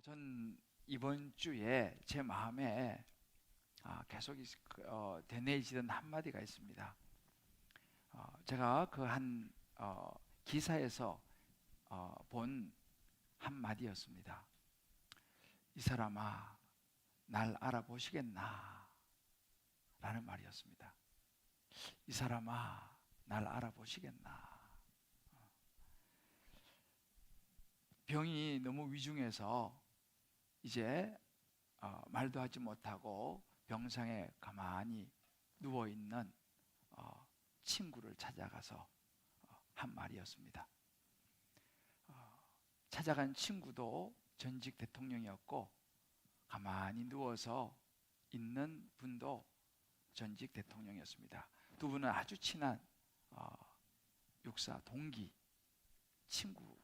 전 이번 주에 제 마음에 계속 되뇌이지던 한마디가 있습니다. 제가 그 한 기사에서 본 한마디였습니다. 이 사람아, 날 알아보시겠나? 라는 말이었습니다. 이 사람아, 날 알아보시겠나? 병이 너무 위중해서 이제 말도 하지 못하고 병상에 가만히 누워있는 친구를 찾아가서 한 말이었습니다. 찾아간 친구도 전직 대통령이었고 가만히 누워서 있는 분도 전직 대통령이었습니다. 두 분은 아주 친한 육사 동기 친구였습니다.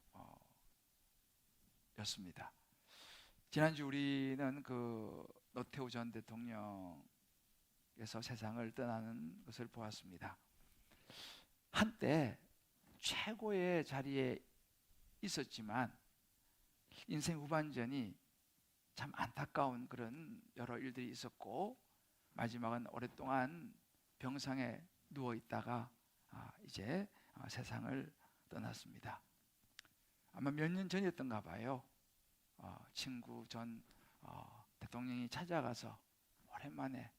지난주 우리는 그 노태우 전 대통령에서 세상을 떠나는 것을 보았습니다. 한때 최고의 자리에 있었지만 인생 후반전이 참 안타까운 그런 여러 일들이 있었고 마지막은 오랫동안 병상에 누워 있다가 이제 세상을 떠났습니다. 아마 몇 년 전이었던가 봐요. 친구 전 대통령이 찾아가서 오랜만에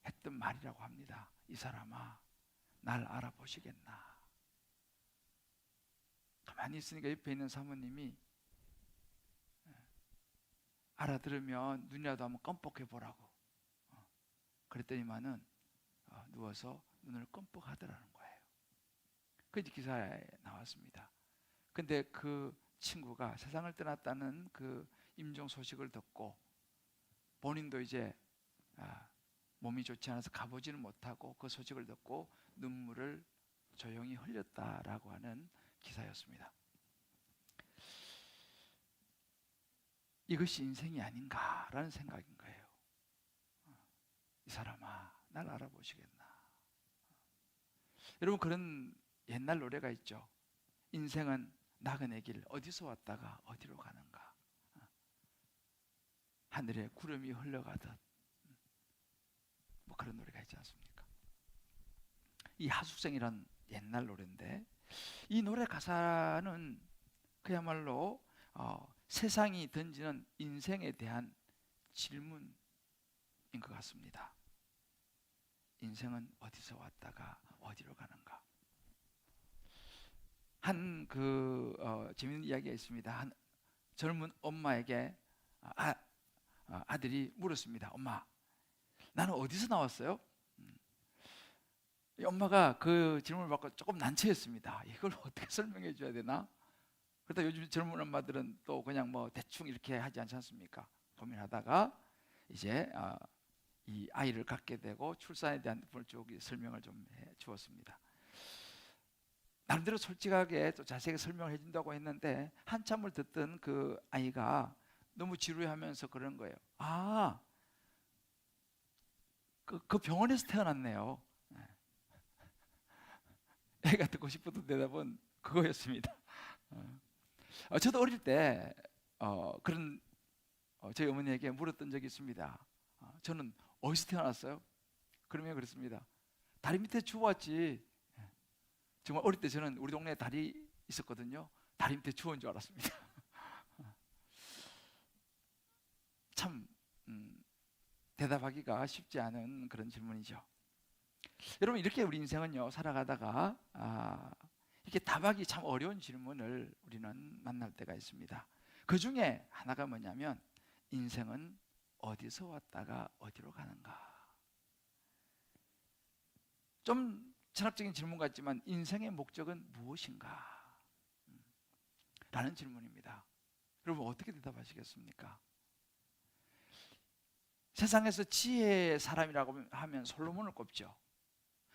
했던 말이라고 합니다. 이 사람아, 날 알아보시겠나? 가만히 있으니까 옆에 있는 사모님이 알아들으면 눈이라도 한번 껌뻑해 보라고 그랬더니만은 누워서 눈을 껌뻑 하더라는 거예요. 그 기사에 나왔습니다. 근데 그 친구가 세상을 떠났다는 그 임종 소식을 듣고 본인도 이제 몸이 좋지 않아서 가보지는 못하고 그 소식을 듣고 눈물을 조용히 흘렸다라고 하는 기사였습니다. 이것이 인생이 아닌가라는 생각인 거예요. 이 사람아, 날 알아보시겠나? 여러분, 그런 옛날 노래가 있죠. 인생은 나그네 길, 어디서 왔다가 어디로 가는가? 하늘에 구름이 흘러가듯 뭐 그런 노래가 있지 않습니까? 이 하숙생이란 옛날 노래인데 이 노래 가사는 그야말로 세상이 던지는 인생에 대한 질문인 것 같습니다. 인생은 어디서 왔다가 어디로 가는가? 한 재밌는 이야기가 있습니다. 한 젊은 엄마에게 아들이 물었습니다. 엄마, 나는 어디서 나왔어요? 엄마가 그 질문을 받고 조금 난처했습니다. 이걸 어떻게 설명해 줘야 되나? 그러다 요즘 젊은 엄마들은 또 그냥 뭐 대충 이렇게 하지 않지 않습니까? 고민하다가 이제 이 아이를 갖게 되고 출산에 대한 부분을 쭉 설명을 좀 해 주었습니다. 나름대로 솔직하게 또 자세하게 설명을 해준다고 했는데 한참을 듣던 그 아이가 너무 지루해하면서 그런 거예요. 그 병원에서 태어났네요. 애가 듣고 싶었던 대답은 그거였습니다. 저도 어릴 때 그런 저희 어머니에게 물었던 적이 있습니다. 저는 어디서 태어났어요? 그러면 그랬습니다. 다리 밑에 주웠지. 정말 어릴 때 저는 우리 동네에 다리 있었거든요. 다리 밑에 주운 줄 알았습니다. 참 대답하기가 쉽지 않은 그런 질문이죠. 여러분, 이렇게 우리 인생은요 살아가다가 이렇게 답하기 참 어려운 질문을 우리는 만날 때가 있습니다. 그 중에 하나가 뭐냐면 인생은 어디서 왔다가 어디로 가는가? 좀 철학적인 질문 같지만 인생의 목적은 무엇인가? 라는 질문입니다. 여러분, 어떻게 대답하시겠습니까? 세상에서 지혜의 사람이라고 하면 솔로몬을 꼽죠.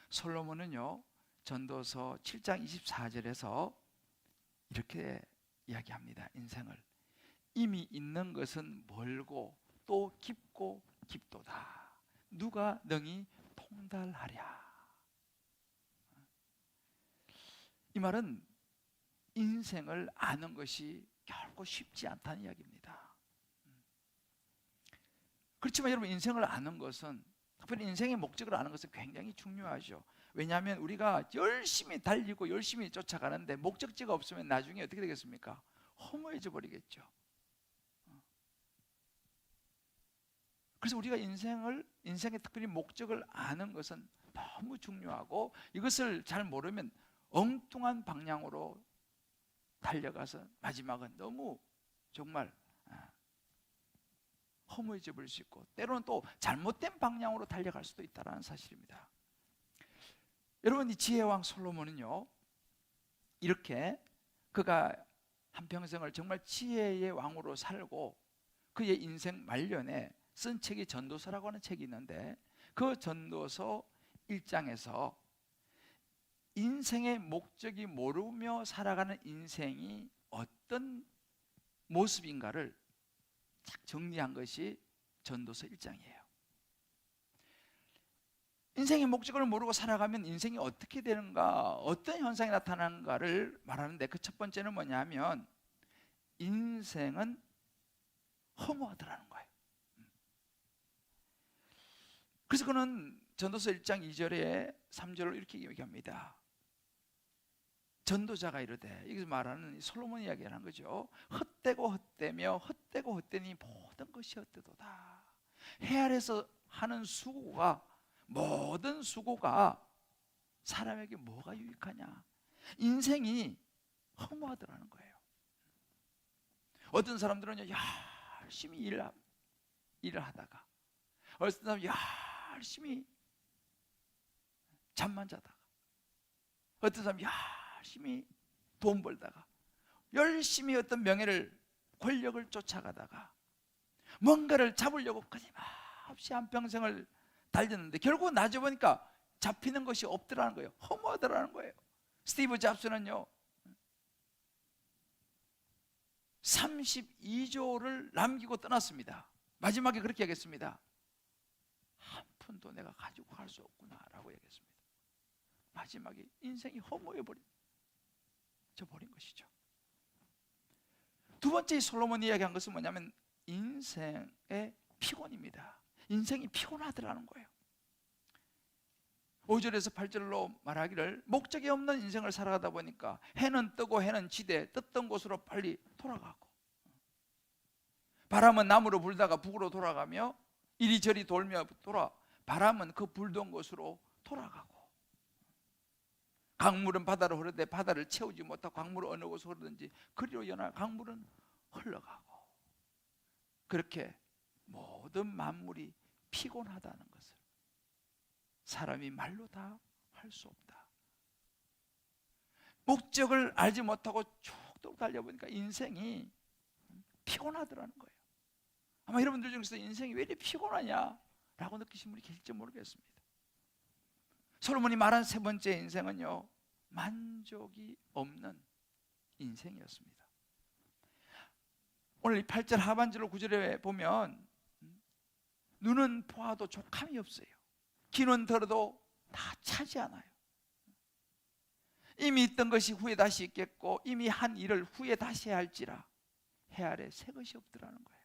솔로몬은요 전도서 7장 24절에서 이렇게 이야기합니다. 인생을 이미 있는 것은 멀고 또 깊고 깊도다. 누가 능히 통달하랴. 이 말은 인생을 아는 것이 결코 쉽지 않다는 이야기입니다. 그렇지만 여러분, 인생을 아는 것은, 특별히 인생의 목적을 아는 것은 굉장히 중요하죠. 왜냐하면 우리가 열심히 달리고 열심히 쫓아가는데 목적지가 없으면 나중에 어떻게 되겠습니까? 허무해져 버리겠죠. 그래서 우리가 인생의 특별히 목적을 아는 것은 너무 중요하고, 이것을 잘 모르면 엉뚱한 방향으로 달려가서 마지막은 너무 정말 허무해져 버릴 수 있고, 때로는 또 잘못된 방향으로 달려갈 수도 있다는 사실입니다. 여러분, 이 지혜왕 솔로몬은요, 이렇게 그가 한평생을 정말 지혜의 왕으로 살고 그의 인생 말년에 쓴 책이 전도서라고 하는 책이 있는데, 그 전도서 1장에서 인생의 목적이 모르며 살아가는 인생이 어떤 모습인가를 딱 정리한 것이 전도서 1장이에요. 인생의 목적을 모르고 살아가면 인생이 어떻게 되는가, 어떤 현상이 나타나는가를 말하는데, 그 첫 번째는 뭐냐면 인생은 허무하더라는 거예요. 그래서 그는 전도서 1장 2절에 3절로 이렇게 얘기합니다. 전도자가 이르되, 여기서 말하는 솔로몬 이야기를 하는 거죠. 헛되고 헛되며 헛되고 헛되니 모든 것이 헛되도다. 해 아래서 하는 수고가, 모든 수고가 사람에게 뭐가 유익하냐? 인생이 허무하더라는 거예요. 어떤 사람들은요, 열심히 일을 하다가, 어떤 사람은 열심히 잠만 자다가, 어떤 사람은 열심히 돈 벌다가, 열심히 어떤 명예를, 권력을 쫓아가다가 뭔가를 잡으려고 끊임없이 한평생을 달렸는데 결국 나중에 보니까 잡히는 것이 없더라는 거예요. 허무하더라는 거예요. 스티브 잡스는요 32조를 남기고 떠났습니다. 마지막에 그렇게 얘기했습니다. 한 푼도 내가 가지고 갈 수 없구나 라고 얘기했습니다. 마지막에 인생이 허무해버린 것이죠. 두 번째 솔로몬이 이야기한 것은 뭐냐면 인생의 피곤입니다. 인생이 피곤하더라는 거예요. 5절에서 8절로 말하기를, 목적이 없는 인생을 살아가다 보니까 해는 뜨고 해는 지되 떴던 곳으로 빨리 돌아가고, 바람은 남으로 불다가 북으로 돌아가며 이리저리 돌며 바람은 그 불던 곳으로 돌아가고, 강물은 바다로 흐르되 바다를 채우지 못하고 강물은 어느 곳으로 흐르든지 그리로 연하 강물은 흘러가고, 그렇게 모든 만물이 피곤하다는 것을 사람이 말로 다 할 수 없다. 목적을 알지 못하고 쭉 달려보니까 인생이 피곤하더라는 거예요. 아마 여러분들 중에서 인생이 왜 이렇게 피곤하냐 라고 느끼신 분이 계실지 모르겠습니다. 솔로몬이 말한 세 번째 인생은요, 만족이 없는 인생이었습니다. 오늘 8절 하반절로 9절에 보면 눈은 보아도 족함이 없어요. 귀는 들어도 다 차지 않아요. 이미 있던 것이 후에 다시 있겠고 이미 한 일을 후에 다시 해야 할지라 해 아래 새 것이 없더라는 거예요.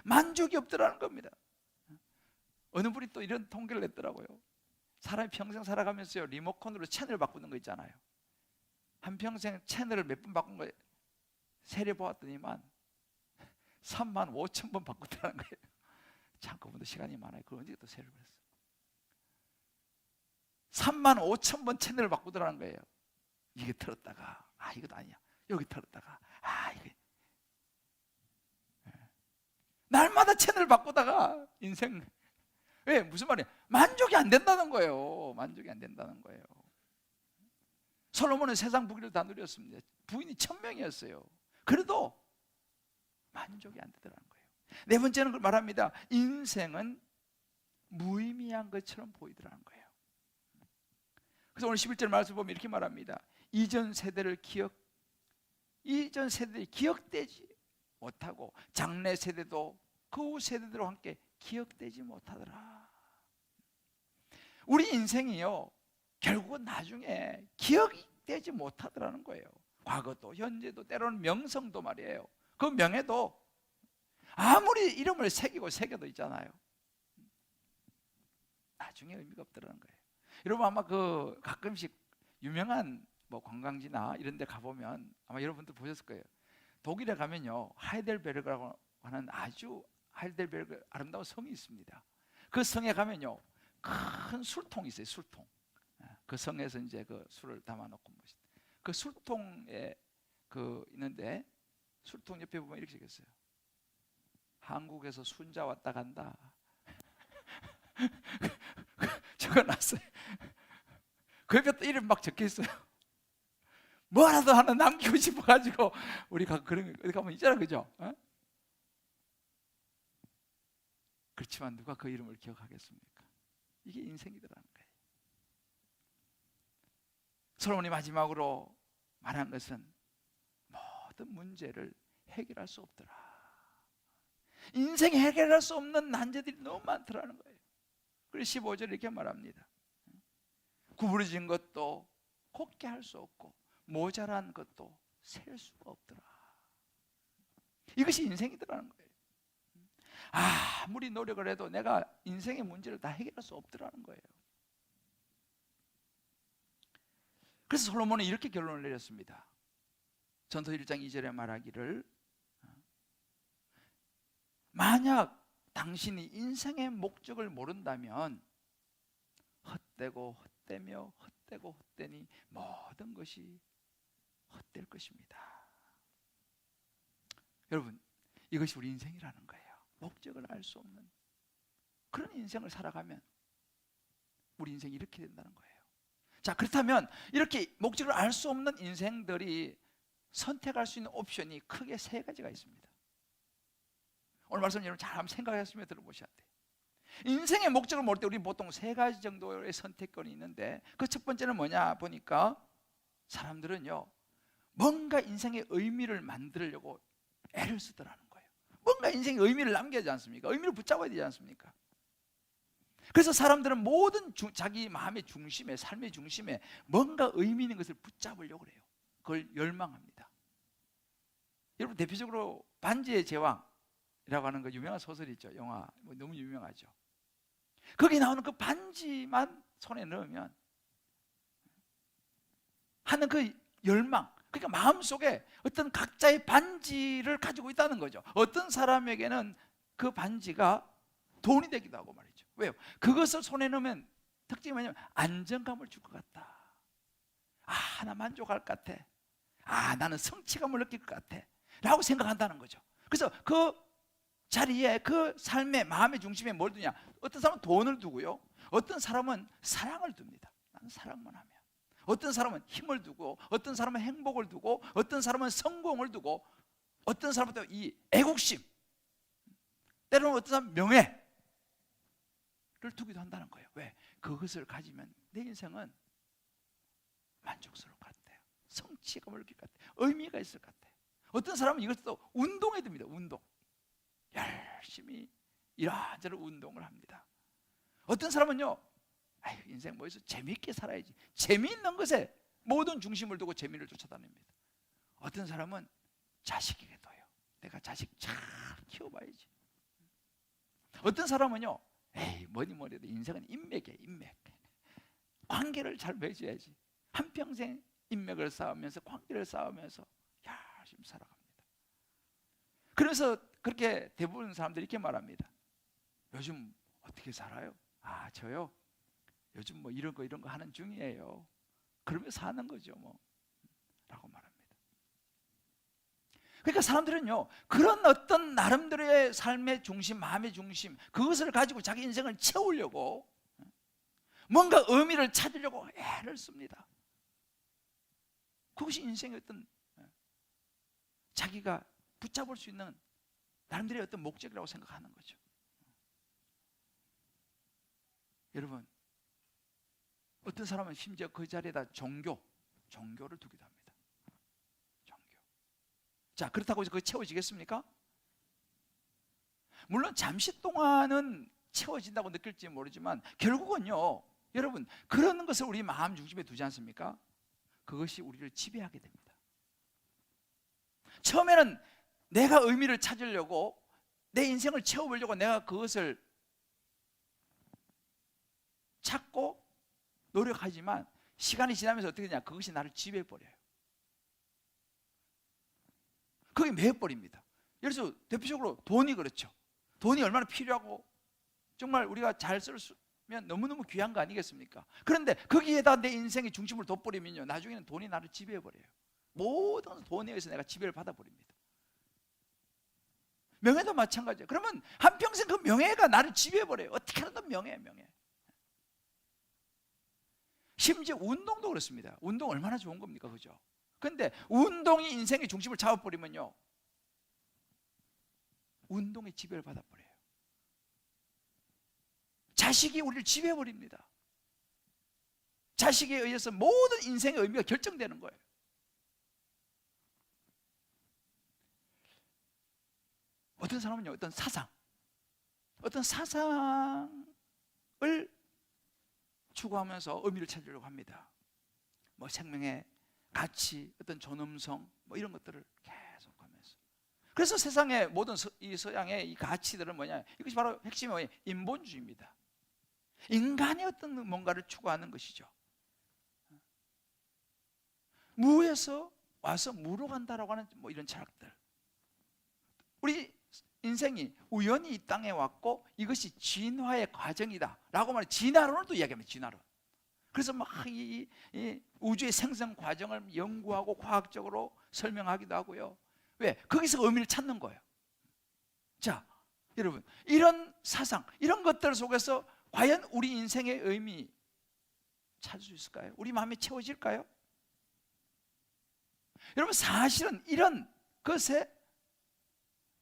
만족이 없더라는 겁니다. 어느 분이 또 이런 통계를 냈더라고요. 사람이 평생 살아가면서요, 리모컨으로 채널 바꾸는 거 있잖아요. 한평생 채널을 몇 번 바꾼 거예요. 세려 보았더니만 35,000번 바꿨다는 거예요. 참, 그분도 시간이 많아요. 그걸 언제 또 세려를 했어요. 35,000번 채널을 바꾸더라는 거예요. 이게 틀었다가 이것도 아니야, 여기 틀었다가 이게 날마다 채널을 바꾸다가 인생, 왜? 무슨 말이에요? 만족이 안 된다는 거예요. 만족이 안 된다는 거예요. 솔로몬은 세상 부귀를 다 누렸습니다. 부인이 1000명이었어요. 그래도 만족이 안 되더라는 거예요. 네 번째는 그걸 말합니다. 인생은 무의미한 것처럼 보이더라는 거예요. 그래서 오늘 11절 말씀 보면 이렇게 말합니다. 이전 세대들이 기억되지 못하고 장래 세대도 그 후 세대들과 함께 기억되지 못하더라. 우리 인생이요, 결국은 나중에 기억되지 못하더라는 거예요. 과거도 현재도 때로는 명성도 말이에요. 그 명예도 아무리 이름을 새겨도 있잖아요. 나중에 의미가 없더라는 거예요. 여러분 아마 그 가끔씩 유명한 뭐 관광지나 이런 데 가보면 아마 여러분들 보셨을 거예요. 독일에 가면요 하이델베르그라고 하는 아주 하이델베르그 아름다운 성이 있습니다. 그 성에 가면요 큰 술통이 있어요. 술통. 그 성에서 이제 그 술을 담아놓고 그 술통에 그 있는데 술통 옆에 보면 이렇게 적혔어요. 한국에서 순자 왔다 간다. 적어놨어요. 그 옆에 또 이름 막 적혀 있어요. 뭐라도 하나 남기고 싶어가지고 우리가 그런 거 어디 가면 있잖아, 그죠? 어? 그렇지만 누가 그 이름을 기억하겠습니까? 이게 인생이더라는 거예요. 솔로몬이 마지막으로 말한 것은 모든 문제를 해결할 수 없더라. 인생에 해결할 수 없는 난제들이 너무 많더라는 거예요. 그래서 15절에 이렇게 말합니다. 구부러진 것도 곱게 할 수 없고 모자란 것도 셀 수가 없더라. 이것이 인생이더라는 거예요. 아무리 노력을 해도 내가 인생의 문제를 다 해결할 수 없더라는 거예요. 그래서 솔로몬은 이렇게 결론을 내렸습니다. 전서 1장 2절에 말하기를 만약 당신이 인생의 목적을 모른다면 헛되고 헛되며 헛되고 헛되니 모든 것이 헛될 것입니다. 여러분 이것이 우리 인생이라는 거예요. 목적을 알 수 없는 그런 인생을 살아가면 우리 인생이 이렇게 된다는 거예요. 자, 그렇다면 이렇게 목적을 알 수 없는 인생들이 선택할 수 있는 옵션이 크게 세 가지가 있습니다. 오늘 말씀 여러분 잘 한번 생각하시며 들어보셔야 돼요. 인생의 목적을 모를 때 우리 보통 세 가지 정도의 선택권이 있는데 그 첫 번째는 뭐냐 보니까 사람들은요 뭔가 인생의 의미를 만들려고 애를 쓰더라는 거예요. 뭔가 인생의 의미를 남겨야 되지 않습니까? 의미를 붙잡아야 되지 않습니까? 그래서 사람들은 모든 자기 마음의 중심에 삶의 중심에 뭔가 의미 있는 것을 붙잡으려고 해요. 그걸 열망합니다. 여러분 대표적으로 반지의 제왕이라고 하는 그 유명한 소설이 있죠. 영화 너무 유명하죠. 거기 나오는 그 반지만 손에 넣으면 하는 그 열망, 그러니까 마음속에 어떤 각자의 반지를 가지고 있다는 거죠. 어떤 사람에게는 그 반지가 돈이 되기도 하고 말이죠. 왜요? 그것을 손에 넣으면 특징이 뭐냐면 안정감을 줄 것 같다. 나 만족할 것 같아. 나는 성취감을 느낄 것 같아 라고 생각한다는 거죠. 그래서 그 자리에 그 삶의 마음의 중심에 뭘 두냐? 어떤 사람은 돈을 두고요, 어떤 사람은 사랑을 둡니다. 나는 사랑만 하면. 어떤 사람은 힘을 두고, 어떤 사람은 행복을 두고, 어떤 사람은 성공을 두고, 어떤 사람은 또 이 애국심, 때로는 어떤 사람은 명예를 두기도 한다는 거예요. 왜? 그것을 가지면 내 인생은 만족스러울 것 같아요. 성취감을 느낄 것 같아요. 의미가 있을 것 같아요. 어떤 사람은 이것을 또 운동에 듭니다. 운동. 열심히 이런저런 운동을 합니다. 어떤 사람은요, 인생 뭐 해서 재미있게 살아야지. 재미있는 것에 모든 중심을 두고 재미를 쫓아다닙니다. 어떤 사람은 자식에게 둬요. 내가 자식 잘 키워봐야지. 어떤 사람은요, 뭐니 해도 인생은 인맥이에요. 인맥. 관계를 잘 맺어야지. 한평생 인맥을 쌓으면서 관계를 쌓으면서 열심히 살아갑니다. 그래서 그렇게 대부분 사람들이 이렇게 말합니다. 요즘 어떻게 살아요? 저요? 요즘 뭐 이런 거 하는 중이에요. 그러면서 사는 거죠 뭐 라고 말합니다. 그러니까 사람들은요 그런 어떤 나름대로의 삶의 중심, 마음의 중심, 그것을 가지고 자기 인생을 채우려고 뭔가 의미를 찾으려고 애를 씁니다. 그것이 인생의 어떤 자기가 붙잡을 수 있는 나름대로의 어떤 목적이라고 생각하는 거죠. 여러분 어떤 사람은 심지어 그 자리에다 종교를 두기도 합니다. 종교. 자, 그렇다고 해서 그게 채워지겠습니까? 물론 잠시 동안은 채워진다고 느낄지 모르지만 결국은요, 여러분 그런 것을 우리 마음 중심에 두지 않습니까? 그것이 우리를 지배하게 됩니다. 처음에는 내가 의미를 찾으려고 내 인생을 채워보려고 내가 그것을 찾고 노력하지만 시간이 지나면서 어떻게 되냐, 그것이 나를 지배해버려요. 그게 매여버립니다. 예를 들어서 대표적으로 돈이 그렇죠. 돈이 얼마나 필요하고 정말 우리가 잘 쓰면 너무너무 귀한 거 아니겠습니까? 그런데 거기에다 내 인생의 중심을 둬버리면요, 나중에는 돈이 나를 지배해버려요. 모든 돈에 의해서 내가 지배를 받아버립니다. 명예도 마찬가지예요. 그러면 한평생 그 명예가 나를 지배해버려요. 어떻게 하든 명예. 심지어 운동도 그렇습니다. 운동 얼마나 좋은 겁니까? 그죠? 근데 운동이 인생의 중심을 잡아버리면요, 운동의 지배를 받아버려요. 자식이 우리를 지배해버립니다. 자식에 의해서 모든 인생의 의미가 결정되는 거예요. 어떤 사람은요, 어떤 사상을 추구하면서 의미를 찾으려고 합니다. 뭐 생명의 가치, 어떤 존엄성, 뭐 이런 것들을 계속하면서. 그래서 세상의 모든 이 서양의 이 가치들은 뭐냐? 이것이 바로 핵심이 뭐냐? 인본주의입니다. 인간의 어떤 뭔가를 추구하는 것이죠. 무에서 와서 무로 간다라고 하는 뭐 이런 철학들. 우리 인생이 우연히 이 땅에 왔고 이것이 진화의 과정이다라고 말해 진화론을 또 이야기합니다. 진화론. 그래서 막 이 우주의 생성 과정을 연구하고 과학적으로 설명하기도 하고요. 왜? 거기서 의미를 찾는 거예요. 자, 여러분, 이런 사상, 이런 것들 속에서 과연 우리 인생의 의미 찾을 수 있을까요? 우리 마음이 채워질까요? 여러분, 사실은 이런 것에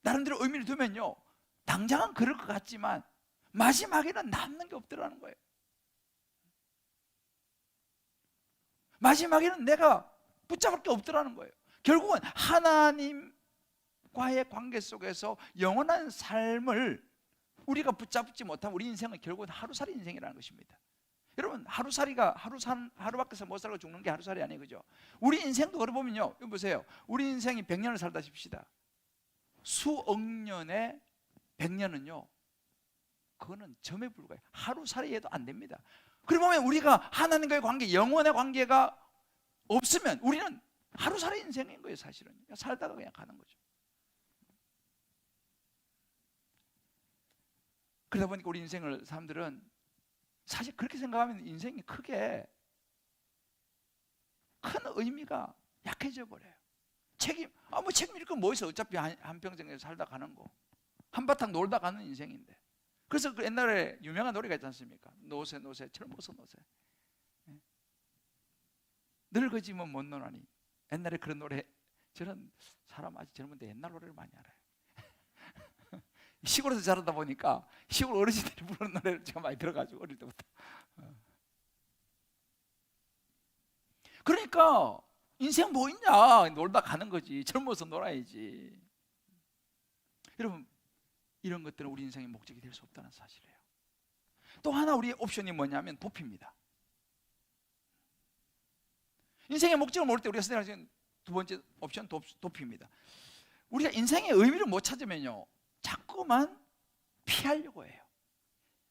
나름대로 의미를 두면요, 당장은 그럴 것 같지만 마지막에는 남는 게 없더라는 거예요. 마지막에는 내가 붙잡을 게 없더라는 거예요. 결국은 하나님과의 관계 속에서 영원한 삶을 우리가 붙잡지 못하면 우리 인생은 결국은 하루살이 인생이라는 것입니다. 여러분, 하루밖에 못 살고 죽는 게 하루살이 아니에요. 그죠? 우리 인생도 걸어보면요, 이거 보세요. 우리 인생이 100년을 살다 싶시다. 수억 년에 100년은요, 그거는 점에 불과해요. 하루살이에도 안 됩니다. 그러면 우리가 하나님과의 관계, 영원의 관계가 없으면 우리는 하루살이 인생인 거예요. 사실은 살다가 그냥 가는 거죠. 그러다 보니까 우리 인생을 사람들은 사실 그렇게 생각하면 인생이 크게 큰 의미가 약해져 버려요. 뭐 책임질 건 뭐 있어? 어차피 한평생에 살다 가는 거, 한바탕 놀다 가는 인생인데. 그래서 그 옛날에 유명한 노래가 있지 않습니까? 노새 젊어서 노새, 늙어지면 못 노나니. 옛날에 그런 노래, 저는 사람 아직 젊은데 옛날 노래를 많이 알아요. 시골에서 자라다 보니까 시골 어르신들이 부르는 노래를 제가 많이 들어가지고 어릴 때부터. 그러니까 인생 뭐 있냐, 놀다 가는 거지. 젊어서 놀아야지. 여러분, 이런 것들은 우리 인생의 목적이 될 수 없다는 사실이에요. 또 하나 우리의 옵션이 뭐냐면 도피입니다. 인생의 목적을 모를 때 우리가 선택하는 두 번째 옵션, 도피입니다. 우리가 인생의 의미를 못 찾으면요, 자꾸만 피하려고 해요.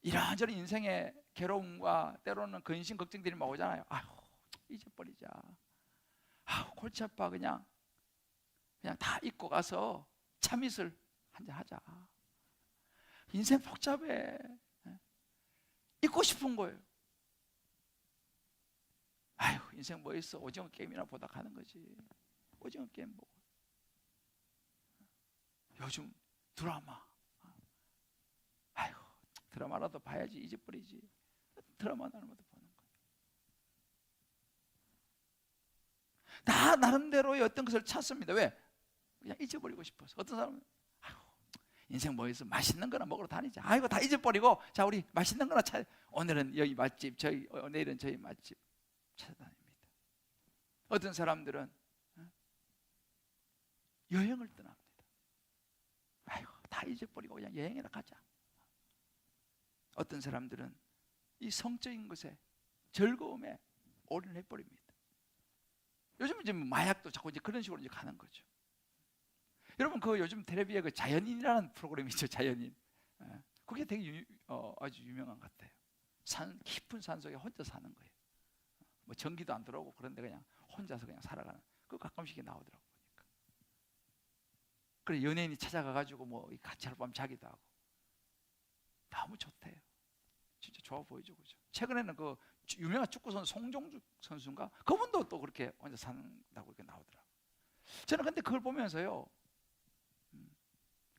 이런저런 인생의 괴로움과 때로는 근심 걱정들이 막 오잖아요. 아휴, 잊어버리자. 아휴, 골치 아파. 그냥 다 잊고 가서 참이슬 한잔 하자. 인생 복잡해. 잊고 싶은 거예요. 아휴, 인생 뭐 있어? 오징어 게임이나 보다 가는 거지. 오징어 게임 보고. 요즘 드라마. 아휴, 드라마라도 봐야지. 잊어버리지. 드라마 나름대로 보는 거예요. 다 나름대로의 어떤 것을 찾습니다. 왜? 그냥 잊어버리고 싶어서. 어떤 사람은 인생 뭐 있어? 맛있는 거나 먹으러 다니자. 이거 다 잊어버리고, 자, 우리 맛있는 거나 오늘은 여기 맛집, 내일은 저희 맛집 찾아다닙니다. 어떤 사람들은 여행을 떠납니다. 다 잊어버리고 그냥 여행이나 가자. 어떤 사람들은 이 성적인 것에, 즐거움에 올인해버립니다. 요즘은 이제 마약도 자꾸 이제 그런 식으로 이제 가는 거죠. 여러분 그 요즘 텔레비에 그 자연인이라는 프로그램이 있죠. 자연인. 그게 되게 아주 유명한 것 같아요. 깊은 산 속에 혼자 사는 거예요. 뭐 전기도 안 들어오고 그런데 그냥 혼자서 그냥 살아가는. 그 가끔씩 나오더라고 보니까. 그래 연예인이 찾아가가지고 뭐 같이 하룻밤 자기도 하고. 너무 좋대요. 진짜 좋아 보이죠, 그죠? 최근에는 그 유명한 축구 선수 송종주 선수인가? 그분도 또 그렇게 혼자 산다고 이렇게 나오더라고. 저는 근데 그걸 보면서요,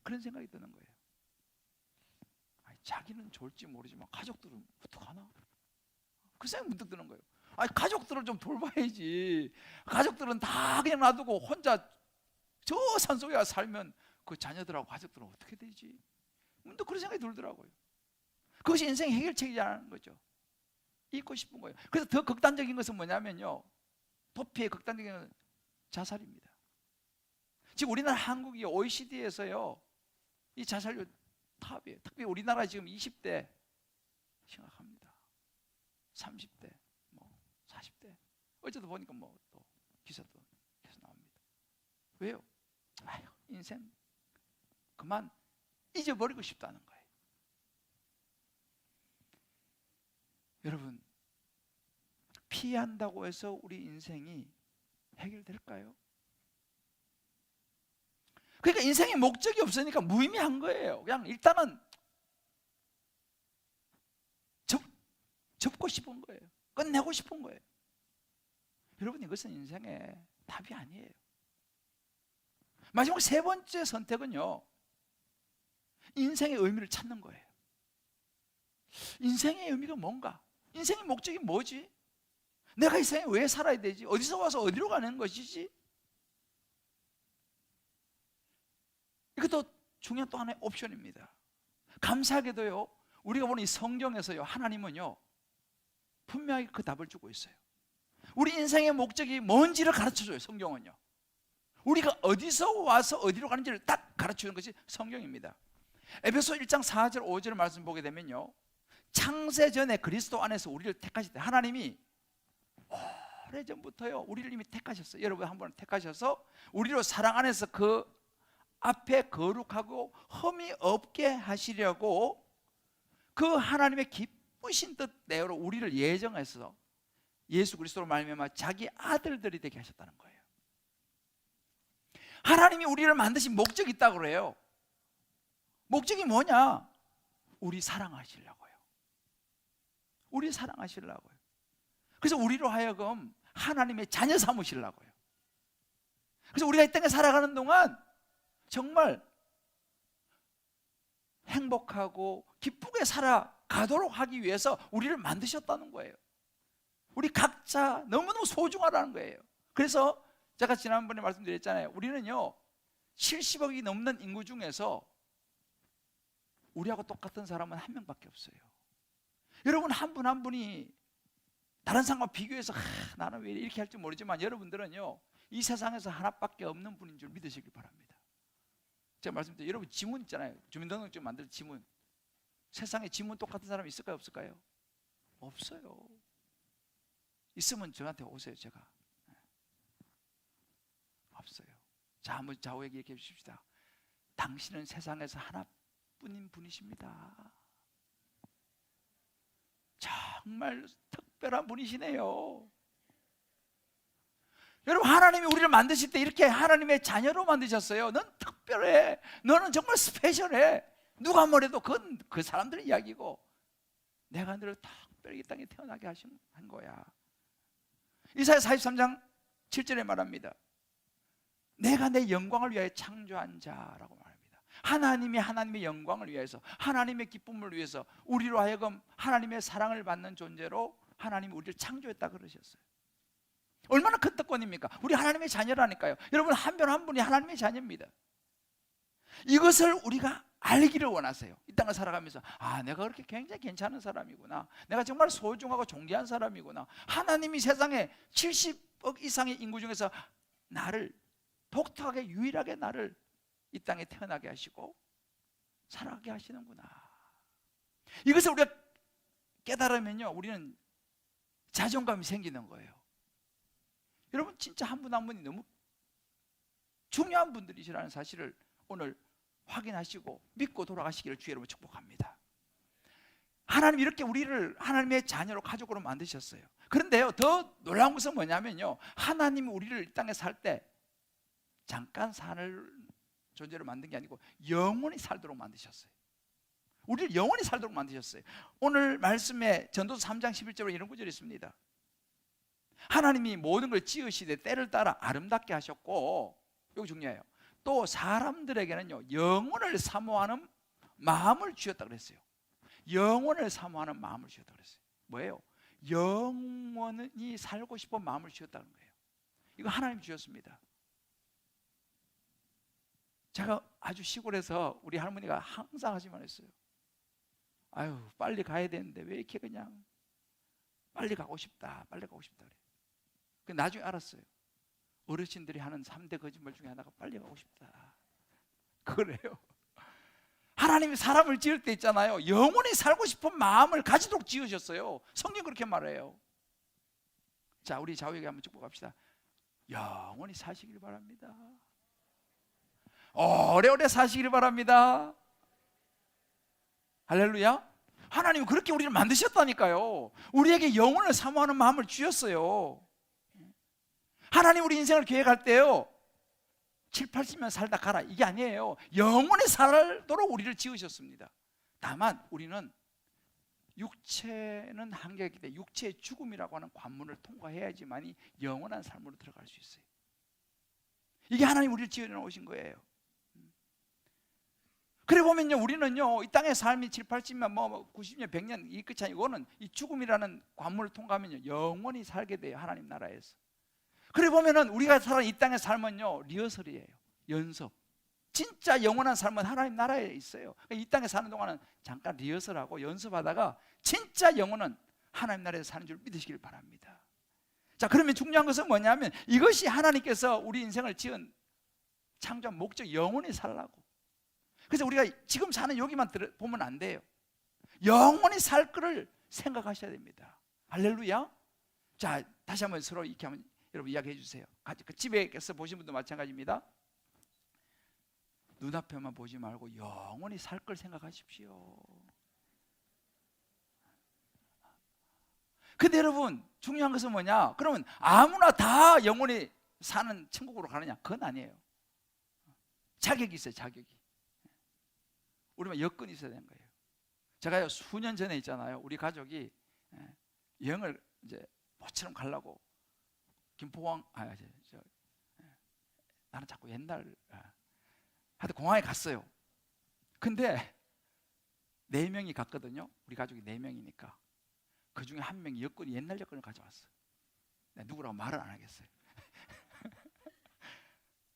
그런 생각이 드는 거예요. 아니, 자기는 좋을지 모르지만 가족들은 어떡하나? 그 생각 문득 드는 거예요. 아니, 가족들을 좀 돌봐야지. 가족들은 다 그냥 놔두고 혼자 저 산속에 살면 그 자녀들하고 가족들은 어떻게 되지? 문득 그런 생각이 들더라고요. 그것이 인생 해결책이라는 거죠. 잊고 싶은 거예요. 그래서 더 극단적인 것은 뭐냐면요, 도피의 극단적인 것은 자살입니다. 지금 우리나라 한국이 OECD에서요 이 자살률 탑이에요. 특히 우리나라 지금 20대 심각합니다. 30대, 뭐 40대. 어제도 보니까 뭐 또 기사도 계속 나옵니다. 왜요? 아유, 인생 그만 잊어버리고 싶다는 거예요. 여러분, 피한다고 해서 우리 인생이 해결될까요? 그러니까 인생의 목적이 없으니까 무의미한 거예요. 그냥 일단은 접고 싶은 거예요. 끝내고 싶은 거예요. 여러분, 이것은 인생의 답이 아니에요. 마지막 세 번째 선택은요, 인생의 의미를 찾는 거예요. 인생의 의미가 뭔가? 인생의 목적이 뭐지? 내가 이 세상에 왜 살아야 되지? 어디서 와서 어디로 가는 것이지? 이것도 중요한 또 하나의 옵션입니다. 감사하게도요, 우리가 보는 이 성경에서요, 하나님은요 분명히 그 답을 주고 있어요. 우리 인생의 목적이 뭔지를 가르쳐줘요. 성경은요, 우리가 어디서 와서 어디로 가는지를 딱 가르치는 것이 성경입니다. 에베소 1장 4절 5절 말씀 보게 되면요, 창세 전에 그리스도 안에서 우리를 택하실 때 하나님이 오래전부터요 우리를 이미 택하셨어요. 여러분 한번 택하셔서 우리로 사랑 안에서 그 앞에 거룩하고 흠이 없게 하시려고 그 하나님의 기쁘신 뜻대로 우리를 예정해서 예수 그리스도로 말미암아 자기 아들들이 되게 하셨다는 거예요. 하나님이 우리를 만드신 목적이 있다고 그래요. 목적이 뭐냐? 우리 사랑하시려고요. 우리 사랑하시려고요. 그래서 우리로 하여금 하나님의 자녀 삼으시려고요. 그래서 우리가 이 땅에 살아가는 동안 정말 행복하고 기쁘게 살아가도록 하기 위해서 우리를 만드셨다는 거예요. 우리 각자 너무너무 소중하다는 거예요. 그래서 제가 지난번에 말씀드렸잖아요. 우리는요 70억이 넘는 인구 중에서 우리하고 똑같은 사람은 한 명밖에 없어요. 여러분 한 분 한 분이 다른 사람과 비교해서 나는 왜 이렇게 할지 모르지만 여러분들은요 이 세상에서 하나밖에 없는 분인 줄 믿으시길 바랍니다. 제가 말씀드려요. 여러분 지문 있잖아요. 주민등록증 만들 지문. 세상에 지문 똑같은 사람이 있을까요? 없을까요? 없어요. 있으면 저한테 오세요. 제가. 없어요. 자, 한번 좌우에게 얘기해 주십시다. 당신은 세상에서 하나뿐인 분이십니다. 정말 특별한 분이시네요. 여러분 하나님이 우리를 만드실 때 이렇게 하나님의 자녀로 만드셨어요. 넌 특별해. 너는 정말 스페셜해. 누가 뭐래도 그건 그 사람들의 이야기고 내가 너를 특별히 이 땅에 태어나게 한 거야. 이사야 43장 7절에 말합니다. 내가 내 영광을 위하여 창조한 자라고 말합니다. 하나님이 하나님의 영광을 위해서 하나님의 기쁨을 위해서 우리로 하여금 하나님의 사랑을 받는 존재로 하나님이 우리를 창조했다 그러셨어요. 얼마나 큰 특권입니까? 우리 하나님의 자녀라니까요. 여러분 한 분 한 분이 하나님의 자녀입니다. 이것을 우리가 알기를 원하세요. 이 땅을 살아가면서 내가 그렇게 굉장히 괜찮은 사람이구나. 내가 정말 소중하고 존귀한 사람이구나. 하나님이 세상에 70억 이상의 인구 중에서 나를 독특하게 유일하게 나를 이 땅에 태어나게 하시고 살아가게 하시는구나. 이것을 우리가 깨달으면요 우리는 자존감이 생기는 거예요. 여러분 진짜 한 분 한 분이 너무 중요한 분들이시라는 사실을 오늘 확인하시고 믿고 돌아가시기를 주의 이름으로 축복합니다. 하나님 이렇게 우리를 하나님의 자녀로 가족으로 만드셨어요. 그런데요, 더 놀라운 것은 뭐냐면요, 하나님이 우리를 이 땅에 살 때 잠깐 살 존재로 만든 게 아니고 영원히 살도록 만드셨어요. 우리를 영원히 살도록 만드셨어요. 오늘 말씀에 전도서 3장 11절에 이런 구절이 있습니다. 하나님이 모든 걸 지으시되 때를 따라 아름답게 하셨고, 이거 중요해요. 또 사람들에게는요, 영원을 사모하는 마음을 주셨다 그랬어요. 영원을 사모하는 마음을 주셨다 그랬어요. 뭐예요? 영원히 살고 싶은 마음을 주셨다는 거예요. 이거 하나님 주셨습니다. 제가 아주 시골에서 우리 할머니가 항상 하지만 했어요. 아유, 빨리 가야 되는데 왜 이렇게 그냥 빨리 가고 싶다, 빨리 가고 싶다 그래요. 그 나중에 알았어요. 어르신들이 하는 3대 거짓말 중에 하나가 빨리 가고 싶다. 그래요. 하나님이 사람을 지을 때 있잖아요, 영원히 살고 싶은 마음을 가지도록 지으셨어요. 성경 그렇게 말해요. 자, 우리 좌우에게 한번 축복합시다. 영원히 사시길 바랍니다. 오래오래 사시길 바랍니다. 할렐루야. 하나님은 그렇게 우리를 만드셨다니까요. 우리에게 영혼을 사모하는 마음을 주셨어요. 하나님 우리 인생을 계획할 때요, 7, 80년 살다 가라 이게 아니에요. 영원히 살도록 우리를 지으셨습니다. 다만 우리는 육체는 한계가 있기 때문에 육체의 죽음이라고 하는 관문을 통과해야지만이 영원한 삶으로 들어갈 수 있어요. 이게 하나님 우리를 지어놓으신 거예요. 그래 보면요, 우리는요, 이 땅의 삶이 7, 80년, 90년, 100년 이 끝이 아니고 이거는 이 죽음이라는 관문을 통과하면요, 영원히 살게 돼요. 하나님 나라에서. 그래 보면은 우리가 살아가는 이 땅의 삶은요, 리허설이에요. 연습. 진짜 영원한 삶은 하나님 나라에 있어요. 이 땅에 사는 동안은 잠깐 리허설하고 연습하다가 진짜 영혼은 하나님 나라에서 사는 줄 믿으시길 바랍니다. 자, 그러면 중요한 것은 뭐냐면 이것이 하나님께서 우리 인생을 지은 창조한 목적, 영원히 살라고. 그래서 우리가 지금 사는 여기만 보면 안 돼요. 영원히 살 거를 생각하셔야 됩니다. 할렐루야. 자, 다시 한번 서로 이렇게 한번 여러분 이야기해 주세요. 집에서 보신 분도 마찬가지입니다. 눈앞에만 보지 말고 영원히 살 걸 생각하십시오. 근데 여러분 중요한 것은 뭐냐? 그러면 아무나 다 영원히 사는 천국으로 가느냐? 그건 아니에요. 자격이 있어요. 자격이. 우리만 여건이 있어야 되는 거예요. 제가요, 수년 전에 있잖아요, 우리 가족이 여행을 이제 모처럼 가려고 김포공항, 나는 자꾸 옛날 하여튼 공항에 갔어요. 근데 4명이 갔거든요. 우리 가족이 4명이니까 그 중에 한 명이 여권이 옛날 여권을 가져왔어요. 누구라고 말을 안 하겠어요.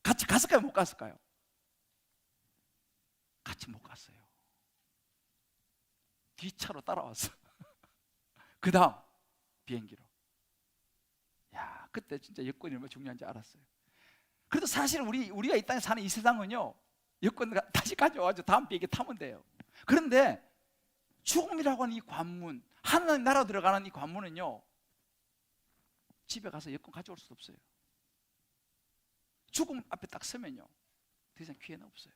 같이 갔을까요? 못 갔을까요? 같이 못 갔어요. 기차로 따라왔어. 그 다음 비행기로. 야, 그때 진짜 여권이 얼마나 중요한지 알았어요. 그래도 사실 우리가 이 땅에 사는 이 세상은요, 여권 다시 가져와가지고 다음 비행기 타면 돼요. 그런데 죽음이라고 하는 이 관문, 하나님 나라 들어가는 이 관문은요, 집에 가서 여권 가져올 수 없어요. 죽음 앞에 딱 서면요, 더 이상 기회는 없어요.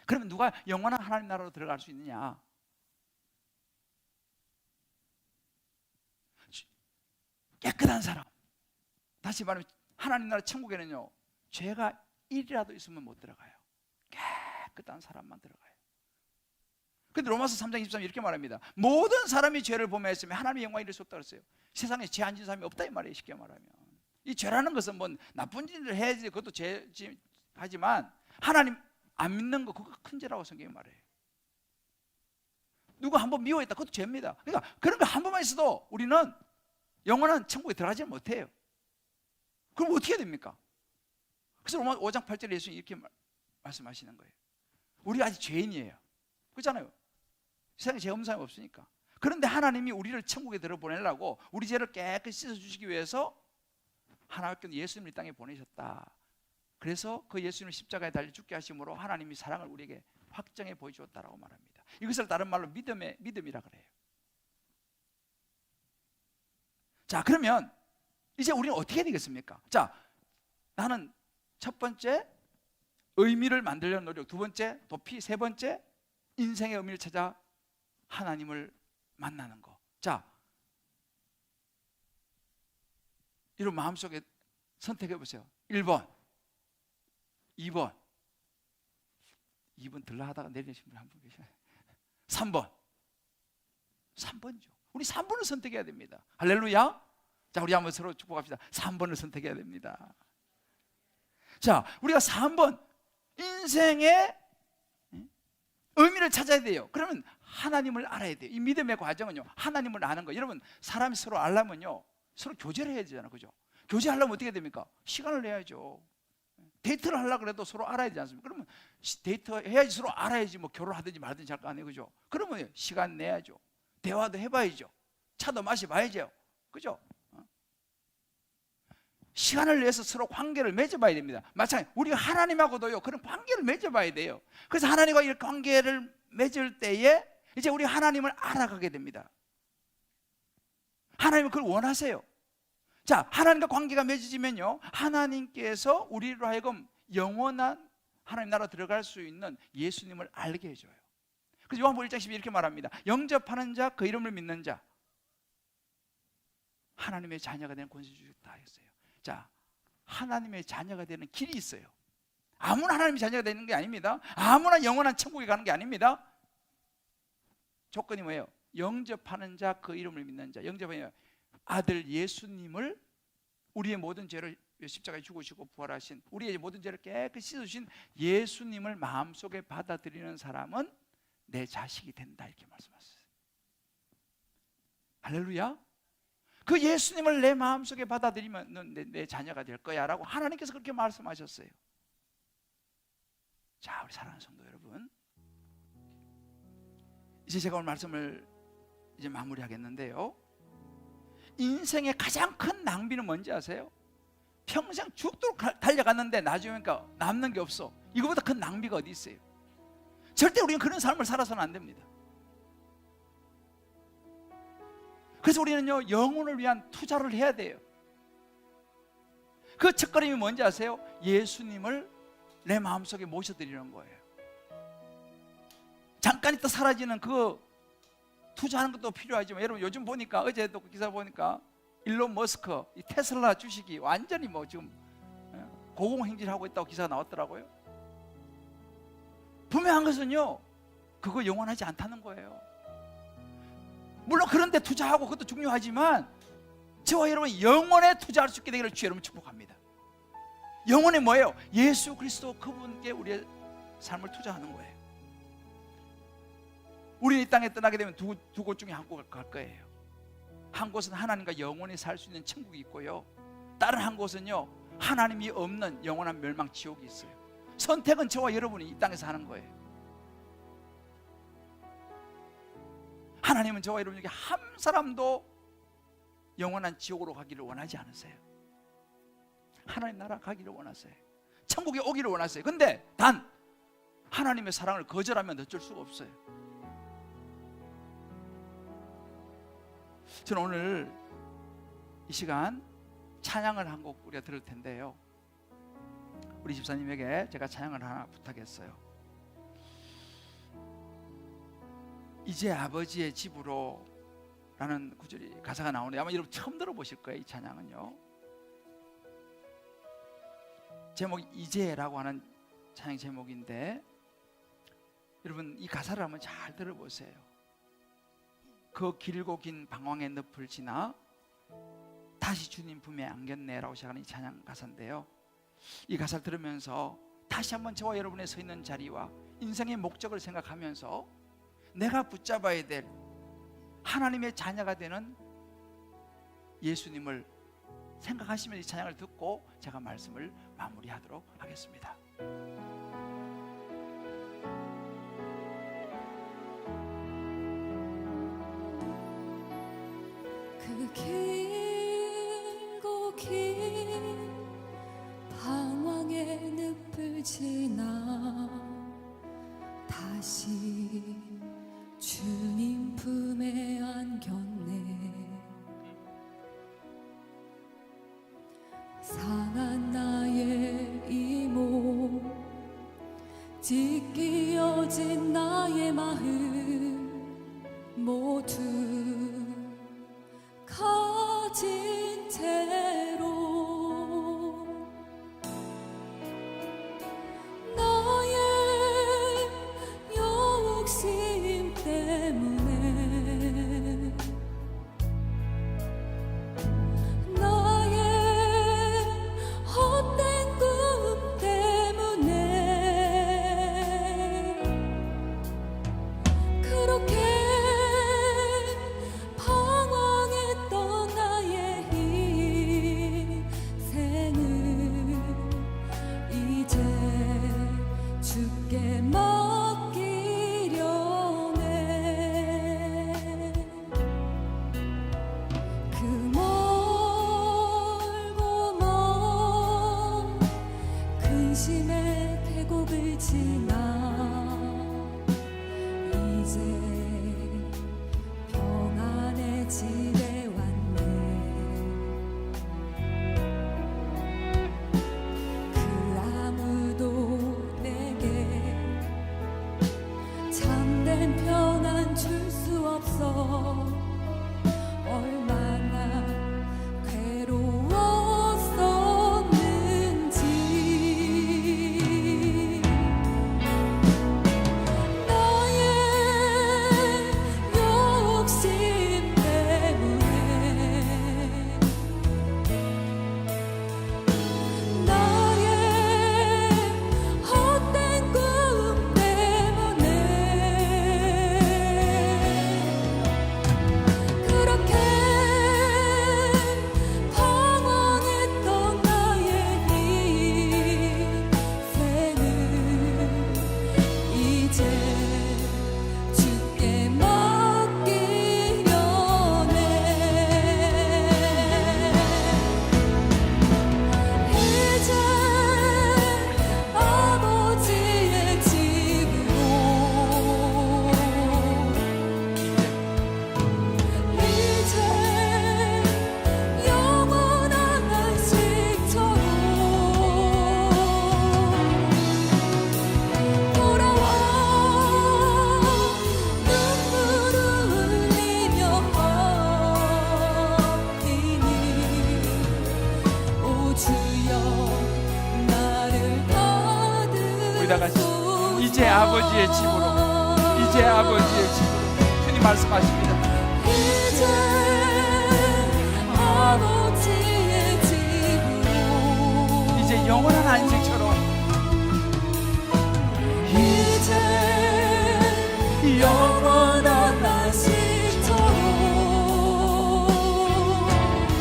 그러면 누가 영원한 하나님 나라로 들어갈 수 있느냐? 깨끗한 사람. 다시 말하면 하나님 나라 천국에는요, 죄가 1이라도 있으면 못 들어가요. 깨끗한 사람만 들어가요. 근데 로마서 3장 23절 이렇게 말합니다. 모든 사람이 죄를 범했으면 하나님의 영광이 이룰 수 없다고 했어요. 세상에 죄 안 지은 사람이 없다 이 말이에요. 쉽게 말하면 이 죄라는 것은 뭐 나쁜 짓을 해야지 그것도 죄하지만 하나님 안 믿는 거 그거 큰 죄라고 성경이 말해요. 누가 한번 미워했다 그것도 죄입니다. 그러니까 그런 거 한 번만 있어도 우리는 영원한 천국에 들어가지 못해요. 그럼 어떻게 됩니까? 그래서 로마 5장 8절에 예수님이 이렇게 말씀하시는 거예요. 우리가 아직 죄인이에요. 그렇잖아요. 세상에 죄 없는 사람이 없으니까. 그런데 하나님이 우리를 천국에 들어보내려고 우리 죄를 깨끗이 씻어주시기 위해서 하나님께서 예수님을 이 땅에 보내셨다. 그래서 그 예수님을 십자가에 달려 죽게 하심으로 하나님이 사랑을 우리에게 확정해 보여주었다라고 말합니다. 이것을 다른 말로 믿음이라 그래요. 자, 그러면 이제 우리는 어떻게 해야 되겠습니까? 자, 나는 첫 번째, 의미를 만들려는 노력. 두 번째, 도피. 세 번째, 인생의 의미를 찾아 하나님을 만나는 거. 자, 이런 마음속에 선택해 보세요. 1번, 2번. 2번 들라 하다가 내리신 분 한 분 계시나요? 3번이죠. 우리 3번을 선택해야 됩니다. 할렐루야. 자, 우리 한번 서로 축복합시다. 3번을 선택해야 됩니다. 자, 우리가 3번, 인생의 의미를 찾아야 돼요. 그러면 하나님을 알아야 돼요. 이 믿음의 과정은요, 하나님을 아는 거. 여러분, 사람이 서로 알려면요, 서로 교제를 해야 되잖아요. 그죠? 교제하려면 어떻게 됩니까? 시간을 내야죠. 데이트를 하려고 해도 서로 알아야 되지 않습니까? 그러면 데이트 해야지, 서로 알아야지 뭐 결혼하든지 말든지 할 거 아니에요. 그죠? 그러면 시간 내야죠. 대화도 해봐야죠. 차도 마셔봐야죠. 그죠? 시간을 내서 서로 관계를 맺어봐야 됩니다. 마찬가지 우리가 하나님하고도요, 그런 관계를 맺어봐야 돼요. 그래서 하나님과 이 관계를 맺을 때에 이제 우리 하나님을 알아가게 됩니다. 하나님은 그걸 원하세요. 자, 하나님과 관계가 맺어지면요, 하나님께서 우리로 하여금 영원한 하나님 나라 들어갈 수 있는 예수님을 알게 해줘요. 그래서 요한복음 1장 12 이렇게 말합니다. 영접하는 자, 그 이름을 믿는 자, 하나님의 자녀가 되는 권세 주셨다 했어요. 자, 하나님의 자녀가 되는 길이 있어요. 아무나 하나님의 자녀가 되는 게 아닙니다. 아무나 영원한 천국에 가는 게 아닙니다. 조건이 뭐예요? 영접하는 자, 그 이름을 믿는 자. 영접하는 아들 예수님을, 우리의 모든 죄를 십자가에 죽으시고 부활하신, 우리의 모든 죄를 깨끗이 씻으신 예수님을 마음속에 받아들이는 사람은 내 자식이 된다, 이렇게 말씀하셨어요. 할렐루야. 그 예수님을 내 마음속에 받아들이면 넌 내 자녀가 될 거야 라고 하나님께서 그렇게 말씀하셨어요. 자, 우리 사랑하는 성도 여러분, 이제 제가 오늘 말씀을 이제 마무리하겠는데요, 인생의 가장 큰 낭비는 뭔지 아세요? 평생 죽도록 달려갔는데 나중에 남는 게 없어. 이거보다 큰 낭비가 어디 있어요? 절대 우리는 그런 삶을 살아서는 안 됩니다. 그래서 우리는요, 영혼을 위한 투자를 해야 돼요. 그 첫걸음이 뭔지 아세요? 예수님을 내 마음속에 모셔드리는 거예요. 잠깐 있다 사라지는 그 투자하는 것도 필요하지만, 여러분 요즘 보니까, 어제도 기사 보니까 일론 머스크, 이 테슬라 주식이 완전히 뭐 지금 고공행진하고 있다고 기사가 나왔더라고요. 분명한 것은요, 그거 영원하지 않다는 거예요. 물론 그런 데 투자하고 그것도 중요하지만, 저와 여러분 영혼에 투자할 수 있게 되기를 주 여러분 축복합니다. 영혼이 뭐예요? 예수 그리스도 그분께 우리의 삶을 투자하는 거예요. 우리는 이 땅에 떠나게 되면 두 곳 중에 한 곳을 갈 거예요. 한 곳은 하나님과 영원히 살 수 있는 천국이 있고요, 다른 한 곳은요, 하나님이 없는 영원한 멸망 지옥이 있어요. 선택은 저와 여러분이 이 땅에서 하는 거예요. 하나님은 저와 여러분 중에 한 사람도 영원한 지옥으로 가기를 원하지 않으세요. 하나님 나라 가기를 원하세요. 천국에 오기를 원하세요. 근데 단 하나님의 사랑을 거절하면 어쩔 수가 없어요. 저는 오늘 이 시간 찬양을 한 곡 우리가 들을 텐데요, 우리 집사님에게 제가 찬양을 하나 부탁했어요. 이제 아버지의 집으로 라는 구절이, 가사가 나오는데 아마 여러분 처음 들어보실 거예요. 이 찬양은요, 제목이 이제라고 하는 찬양 제목인데, 여러분 이 가사를 한번 잘 들어보세요. 그 길고 긴 방황의 늪을 지나 다시 주님 품에 안겼네라고 시작하는 이 찬양 가사인데요, 이 가사를 들으면서 다시 한번 저와 여러분의 서 있는 자리와 인생의 목적을 생각하면서 내가 붙잡아야 될 하나님의 자녀가 되는 예수님을 생각하시면 이 찬양을 듣고 제가 말씀을 마무리하도록 하겠습니다. 그 길고 긴 방황의 늪을 지나 다시 주님 품에 안겼네. 상한 나의 가진 나의 마음 모두 가진 채로 나의 욕심 때문에 나의 헛된 꿈 때문에 그렇게 방황했던 나의 인생을 이제 주께 맡기려네. 그 멀고 먼 근심의 계곡을 지나 이제 평안의 집에 왔네. 그 아무도 내게 참된 평안 줄 수 없어 얼마나 괴로웠었는지 나의 욕심 때문에 나의 헛된 꿈 때문에 그렇게 방황했던 나의 인생을 이제 주께 맡기려네. 이제 아버지의 집으로 이제 영원한 안식처로 돌아와 눈물을 흘리며 버티니 오 주여 나를 우리 다 같이 받으소서. 이제 아버지의 집으로, 이제 아버지의 집으로. 주님 말씀하십니다. 이제 아버지의 집으로 이제 영원한 안식처럼, 이제 영원한 안식처로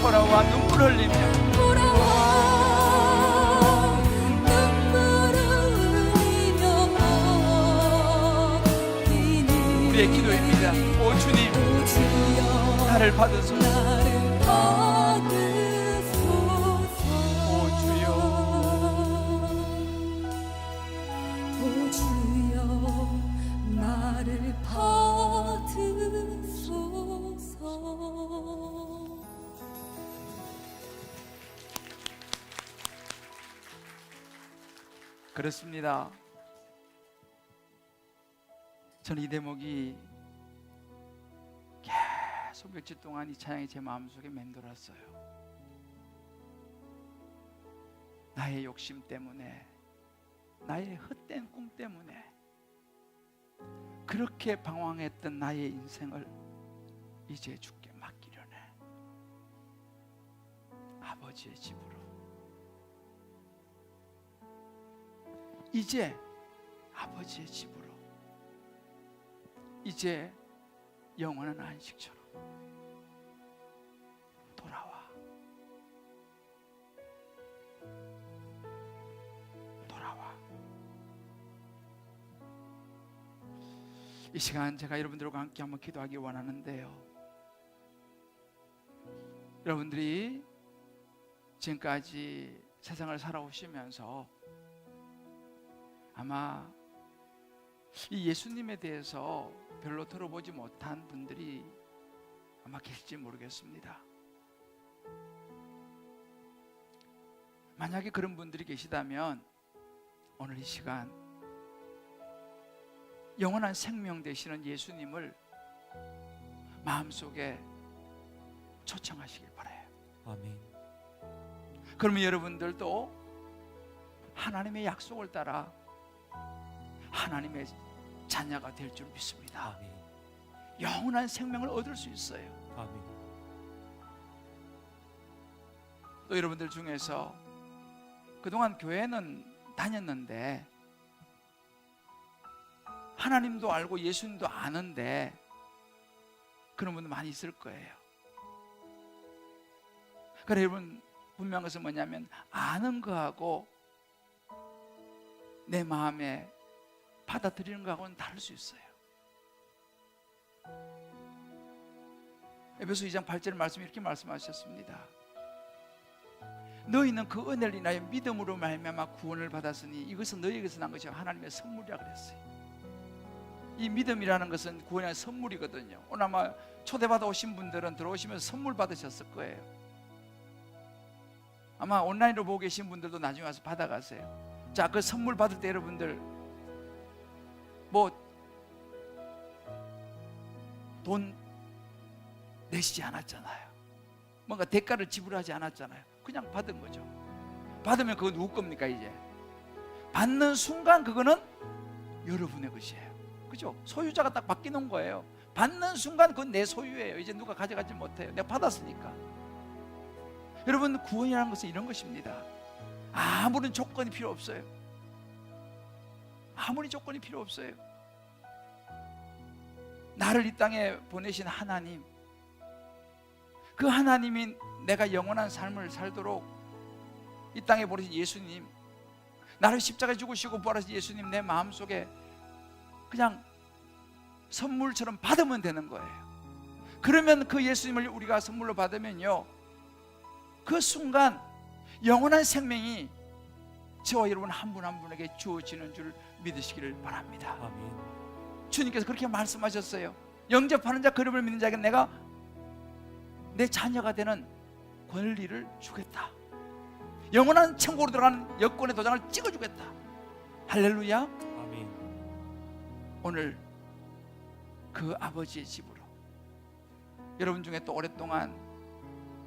돌아와 눈물 흘리며 돌아와 눈물을 흘리며 버티니 우리의 기도입니다. 오 주님, 오 주여 나를 받으소서. 나를 받으소서. 오 주여. 오 주여 나를 받으소서. 그렇습니다. 저는 이 대목이 계속 며칠 동안 이 찬양이 제 마음속에 맴돌았어요. 나의 욕심 때문에, 나의 헛된 꿈 때문에 그렇게 방황했던 나의 인생을 이제 주께 맡기려네. 아버지의 집으로. 이제 아버지의 집으로. 이제 영원한 안식처로 돌아와. 돌아와. 이 시간 제가 여러분들과 함께 한번 기도하기 원하는데요. 여러분들이 지금까지 세상을 살아오시면서 아마 이 예수님에 대해서 별로 들어보지 못한 분들이 아마 계실지 모르겠습니다. 만약에 그런 분들이 계시다면 오늘 이 시간 영원한 생명 되시는 예수님을 마음속에 초청하시길 바라요. 아멘. 그러면 여러분들도 하나님의 약속을 따라 하나님의 자녀가 될 줄 믿습니다. 아멘. 영원한 생명을 얻을 수 있어요. 아멘. 또 여러분들 중에서 그동안 교회는 다녔는데 하나님도 알고 예수님도 아는데 그런 분들 많이 있을 거예요. 그래 여러분, 분명한 것은 뭐냐면 아는 거하고 내 마음에 받아들이는 거하고는 다를 수 있어요. 에베소 2장 8절 말씀 이렇게 말씀하셨습니다. 너희는 그 은혜를 인하여 믿음으로 말미암아 구원을 받았으니 이것은 너희에게서 난 것이 하나님의 선물이라 그랬어요. 이 믿음이라는 것은 구원의 선물이거든요. 오늘 아마 초대받아 오신 분들은 들어오시면서 선물 받으셨을 거예요. 아마 온라인으로 보고 계신 분들도 나중에 와서 받아가세요. 자, 그 선물 받을 때 여러분들 뭐 돈 내시지 않았잖아요. 뭔가 대가를 지불하지 않았잖아요. 그냥 받은 거죠. 받으면 그거 누구 겁니까? 이제 받는 순간 그거는 여러분의 것이에요. 그죠? 소유자가 딱 바뀌는 거예요. 받는 순간 그건 내 소유예요. 이제 누가 가져가지 못해요. 내가 받았으니까. 여러분, 구원이라는 것은 이런 것입니다. 아무런 조건이 필요 없어요. 아무리 조건이 필요 없어요. 나를 이 땅에 보내신 하나님, 그 하나님이 내가 영원한 삶을 살도록 이 땅에 보내신 예수님, 나를 십자가에 죽으시고 부활하신 예수님, 내 마음속에 그냥 선물처럼 받으면 되는 거예요. 그러면 그 예수님을 우리가 선물로 받으면요, 그 순간 영원한 생명이 저와 여러분 한 분 한 분에게 주어지는 줄 믿으시기를 바랍니다. 아멘. 주님께서 그렇게 말씀하셨어요. 영접하는 자, 그 이름을 믿는 자에게 내가 내 자녀가 되는 권리를 주겠다. 영원한 천국으로 들어가는 여권의 도장을 찍어주겠다. 할렐루야. 아멘. 오늘 그 아버지의 집으로, 여러분 중에 또 오랫동안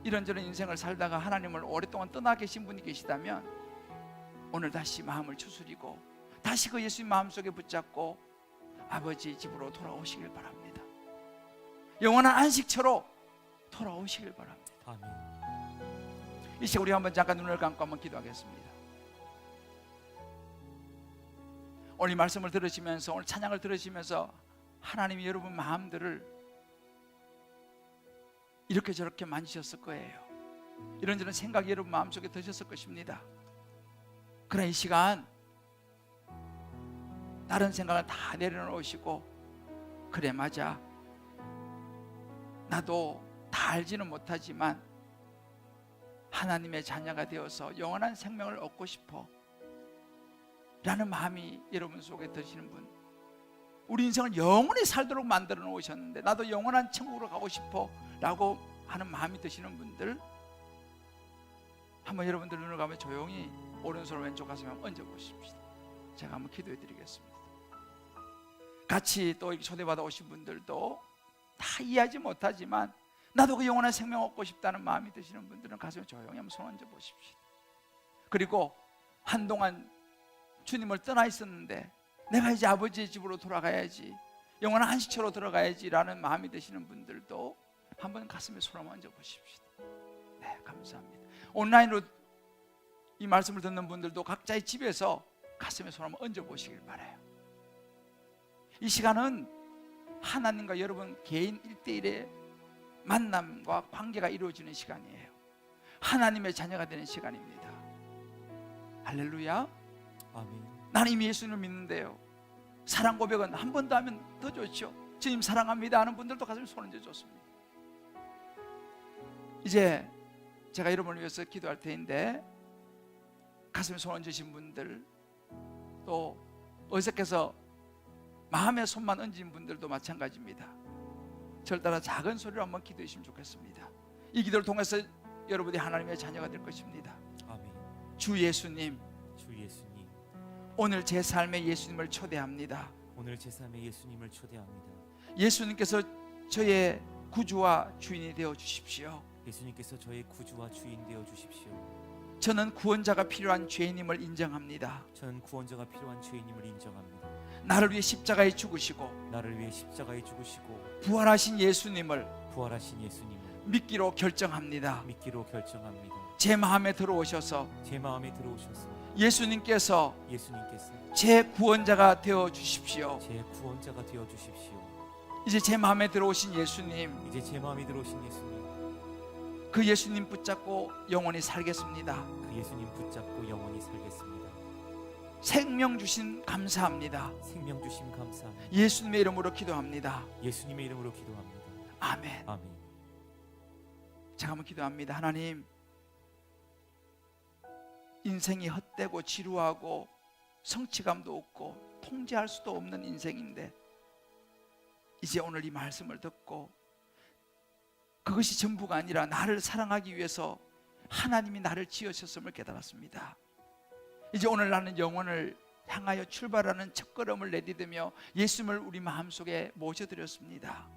이런저런 인생을 살다가 하나님을 오랫동안 떠나 계신 분이 계시다면 오늘 다시 마음을 추스리고 다시 그 예수님 마음속에 붙잡고 아버지의 집으로 돌아오시길 바랍니다. 영원한 안식처로 돌아오시길 바랍니다. 아멘. 이 시간 우리 한번 잠깐 눈을 감고 한번 기도하겠습니다. 오늘 이 말씀을 들으시면서, 오늘 찬양을 들으시면서 하나님이 여러분 마음들을 이렇게 저렇게 만지셨을 거예요. 이런저런 생각이 여러분 마음속에 드셨을 것입니다. 그러나 이 시간 다른 생각을 다 내려놓으시고, 그래 맞아, 나도 다 알지는 못하지만 하나님의 자녀가 되어서 영원한 생명을 얻고 싶어 라는 마음이 여러분 속에 드시는 분, 우리 인생을 영원히 살도록 만들어 놓으셨는데 나도 영원한 천국으로 가고 싶어 라고 하는 마음이 드시는 분들, 한번 여러분들 눈을 감아 조용히 오른손 왼쪽 가슴에 한번 얹어 보십시다. 제가 한번 기도해 드리겠습니다. 같이 또 초대받아 오신 분들도 다 이해하지 못하지만 나도 그 영원한 생명 얻고 싶다는 마음이 드시는 분들은 가슴에 조용히 한번 손 얹어 보십시다. 그리고 한동안 주님을 떠나 있었는데 내가 이제 아버지의 집으로 돌아가야지, 영원한 안식처로 들어가야지 라는 마음이 드시는 분들도 한번 가슴에 손 한번 얹어 보십시다. 네, 감사합니다. 온라인으로 이 말씀을 듣는 분들도 각자의 집에서 가슴에 손 한번 얹어 보시길 바라요. 이 시간은 하나님과 여러분 개인 1대1의 만남과 관계가 이루어지는 시간이에요. 하나님의 자녀가 되는 시간입니다. 할렐루야. 아멘. 나는 이미 예수님을 믿는데요, 사랑 고백은 한 번 더 하면 더 좋죠. 주님 사랑합니다 하는 분들도 가슴에 손 얹어 줬습니다. 이제 제가 여러분을 위해서 기도할 테인데 가슴에 손 얹으신 분들, 또 어색해서 마음에 손만 얹은 분들도 마찬가지입니다. 저를 따라 작은 소리로 한번 기도해 주시면 좋겠습니다. 이 기도를 통해서 여러분이 하나님의 자녀가 될 것입니다. 아멘. 주 예수님, 주 예수님, 오늘 제 삶에 예수님을 초대합니다. 오늘 제3의 예수님을 초대합니다. 예수님께서 저의 구주와 주인이 되어 주십시오. 예수님께서 저의 구주와 주인 되어 주십시오. 저는 구원자가 필요한 죄인임을 인정합니다. 저는 구원자가 필요한 죄인임을 인정합니다. 나를 위해 십자가에 죽으시고 나를 위해 십자가에 죽으시고 부활하신 예수님을 부활하신 예수님을 믿기로 결정합니다. 믿기로 결정합니다. 제 마음에 들어오셔서 제 마음에 들어오셔서 예수님께서 예수님께서 제 구원자가 되어 주십시오. 제 구원자가 되어 주십시오. 이제 제 마음에 들어오신 예수님, 이제 제 마음에 들어오신 예수님, 그 예수님 붙잡고 영원히 살겠습니다. 그 예수님 붙잡고 영원히 살겠습니다. 생명 주신 감사합니다. 생명 주심 감사합니다. 예수님의 이름으로 기도합니다. 예수님의 이름으로 기도합니다. 아멘. 아멘. 제가 한번 기도합니다. 하나님, 인생이 헛되고 지루하고 성취감도 없고 통제할 수도 없는 인생인데 이제 오늘 이 말씀을 듣고 그것이 전부가 아니라 나를 사랑하기 위해서 하나님이 나를 지으셨음을 깨달았습니다. 이제 오늘 나는 영혼을 향하여 출발하는 첫걸음을 내디디며 예수님을 우리 마음속에 모셔드렸습니다.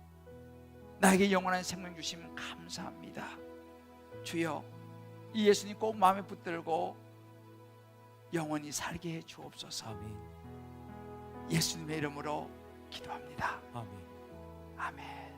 나에게 영원한 생명 주심 감사합니다. 주여, 이 예수님 꼭 마음에 붙들고 영원히 살게 해 주옵소서. 아멘. 예수님의 이름으로 기도합니다. 아멘. 아멘.